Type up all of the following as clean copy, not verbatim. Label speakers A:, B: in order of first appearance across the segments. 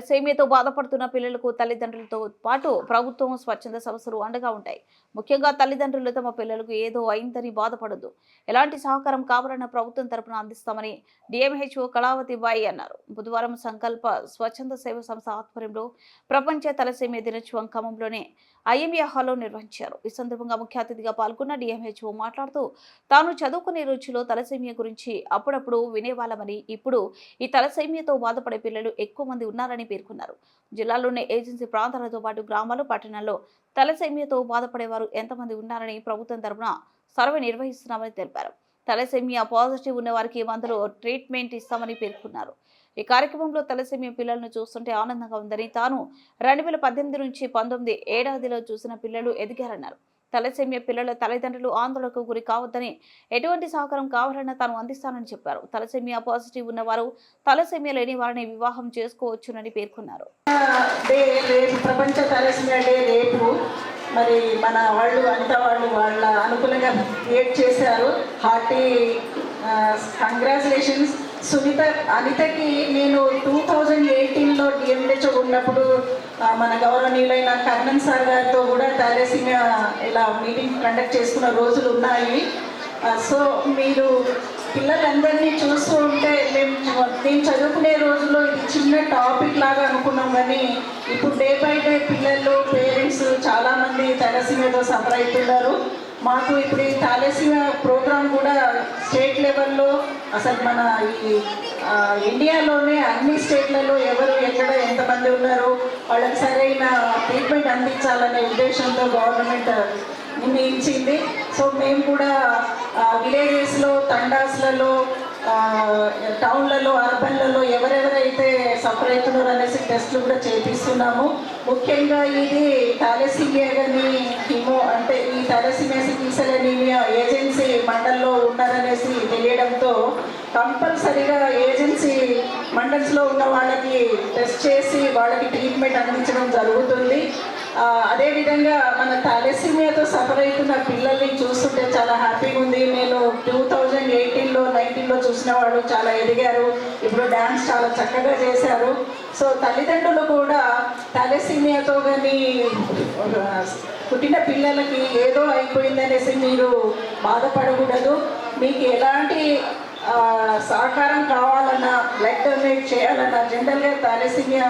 A: తలసేమియాతో బాధపడుతున్న పిల్లలకు తల్లిదండ్రులతో పాటు ప్రభుత్వం, స్వచ్ఛంద సంస్థలు అండగా ఉంటాయి. ముఖ్యంగా తల్లిదండ్రులు తమ పిల్లలకు ఏదో అయిందని బాధపడొద్దు, ఎలాంటి సహకారం కావాలన్న ప్రభుత్వం తరపున అందిస్తామని డిఎంహెచ్ఓ కళావతి బాయి అన్నారు. బుధవారం సంకల్ప స్వచ్ఛంద సేవ సంస్థ ఆధ్వర్యంలో ప్రపంచ తలసేమియా దినోత్సవం ఖమ్మంలోని ఐఎంఏ హాల్లో నిర్వహించారు. ఈ సందర్భంగా ముఖ్య అతిథిగా పాల్గొన్న డిఎంహెచ్ఓ మాట్లాడుతూ తాను చదువుకునే రోజుల్లో తలసేమియా గురించి అప్పుడప్పుడు వినేవాళ్ళమని, ఇప్పుడు ఈ తలసేమియాతో బాధపడే పిల్లలు ఎక్కువ మంది ఉన్నారని పేర్కొన్నారు. జిల్లాలోని ఏజెన్సీ ప్రాంతాలతో పాటు గ్రామాలు, పట్టణాల్లో తలసేమియాతో బాధపడేవారు ఎంతమంది ఉన్నారని ప్రభుత్వం తరపున సర్వే నిర్వహిస్తున్నామని తెలిపారు. తలసేమియా పాజిటివ్ ఉన్న వారికి మందులు ట్రీట్మెంట్ ఇస్తామని పేర్కొన్నారు. ఈ కార్యక్రమంలో తలసేమియా పిల్లలను చూస్తుంటే ఆనందంగా ఉందని, తాను 2018 నుంచి 19 ఏడాదిలో చూసిన పిల్లలు ఎదిగారన్నారు. తలసేమియా పిల్లల తల్లిదండ్రులు ఆందోళనకు గురి కావద్దని, ఎటువంటి సహకారం కావాలన్నా తాను అందిస్తానని చెప్పారు. తలసేమియా పాజిటివ్ ఉన్నవారు తలసేమియా లేని వారిని వివాహం చేసుకోవచ్చునని పేర్కొన్నారు.
B: ప్రపంచ తలసేమియా డే రేపు మరి మన వాళ్ళు అంతా వాళ్ళ అనుకూలంగా క్రియేట్ చేశారు. Hearty congratulations. అనితకి నేను 2018లో డిఎంహెచ్ఓ ఉన్నప్పుడు మన గౌరవనీయులైన కర్ణన్ సార్ గారితో కూడా తలసేమియా ఇలా మీటింగ్ కండక్ట్ చేసుకున్న రోజులు ఉన్నాయి. సో మీరు పిల్లలందరినీ చూస్తూ ఉంటే నేను చదువుకునే రోజుల్లో ఇది చిన్న టాపిక్ లాగా అనుకున్నాం, కానీ ఇప్పుడు డే బై డే పిల్లలు, పేరెంట్స్ చాలామంది తలసేమియాతో సఫర్ అవుతున్నారు. మాకు ఇప్పుడు ఈ తలసేమియా ప్రోగ్రాం కూడా స్టేట్ లెవెల్లో అసలు మన ఈ ఇండియాలోనే అన్ని స్టేట్లలో ఎవరు ఎక్కడ ఎంతమంది ఉన్నారో వాళ్ళకి సరైన ట్రీట్మెంట్ అందించాలనే ఉద్దేశంతో గవర్నమెంట్ నిర్ణయించింది. సో మేము కూడా విలేజెస్లో, తండాస్లలో, టౌన్లలో, అర్బన్లలో ఎవరెవరైతే సఫర్ అవుతున్నారో అనేసి టెస్టులు కూడా చేపిస్తున్నాము. ముఖ్యంగా ఇది తలసేమియా కానీ అంటే ఈ తలసేమియా సికిల్ అనీమియా ఏజెన్సీ మండల్లో ఉన్నారనేసి తెలియడంతో కంపల్సరీగా ఏజెన్సీ మండల్స్లో ఉన్న వాళ్ళకి టెస్ట్ చేసి వాళ్ళకి ట్రీట్మెంట్ అందించడం జరుగుతుంది. అదేవిధంగా మన తలసేమియాతో సఫర్ అవుతున్న పిల్లల్ని చూస్తుంటే చాలా హ్యాపీగా ఉంది. నేను 2018లో 19లో చూసిన వాళ్ళు చాలా ఎదిగారు. ఇప్పుడు డ్యాన్స్ చాలా చక్కగా చేశారు. సో తల్లిదండ్రులు కూడా తలసేమియాతో కానీ పుట్టిన పిల్లలకి ఏదో అయిపోయిందనేసి మీరు బాధపడకూడదు. మీకు ఎలాంటి సహకారం కావాలన్నా, బ్లడ్ డొనేట్ చేయాలన్నా, జనరల్గా తలసేమియా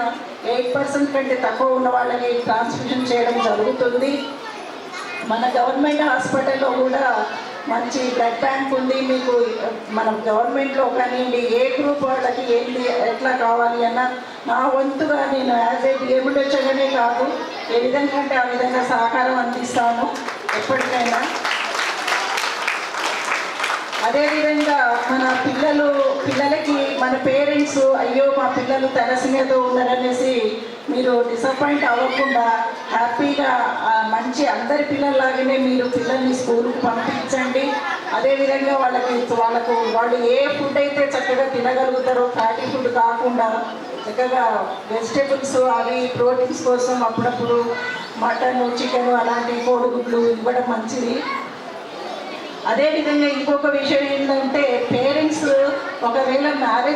B: 8% కంటే తక్కువ ఉన్న వాళ్ళని ట్రాన్స్ఫ్యూషన్ చేయడం జరుగుతుంది. మన గవర్నమెంట్ హాస్పిటల్లో కూడా మంచి బ్లడ్ బ్యాంక్ ఉంది. మీకు మన గవర్నమెంట్లో కానివ్వండి, ఏ గ్రూప్ వాళ్ళకి ఏంటి ఎట్లా కావాలి అన్న నా వంతుగా నేను యాజ్ ఏ డిఎంహెచ్ఓగానే కాదు, ఏ విధంగా అంటే ఆ విధంగా సహకారం అందిస్తాను ఎప్పటికైనా. అదేవిధంగా మన పిల్లలకి మన పేరెంట్స్ అయ్యో మా పిల్లలు తలసేమియాతో ఉన్నారనేసి మీరు డిసప్పాయింట్ అవ్వకుండా హ్యాపీగా మంచి అందరి పిల్లల్లాగానే మీరు పిల్లల్ని స్కూల్కి పంపించండి. అదేవిధంగా వాళ్ళు ఏ ఫుడ్ అయితే చక్కగా తినగలుగుతారో, ఫ్యాటీ ఫుడ్ కాకుండా చక్కగా వెజిటేబుల్స్ అవి ప్రోటీన్స్ కోసం అప్పుడప్పుడు మటన్, చికెన్ అలాంటి కోడిగుడ్లు ఇవ్వడం మంచిది. అదేవిధంగా ఇంకొక విషయం ఏంటంటే పేరెంట్స్ ఒకవేళ మ్యారేజ్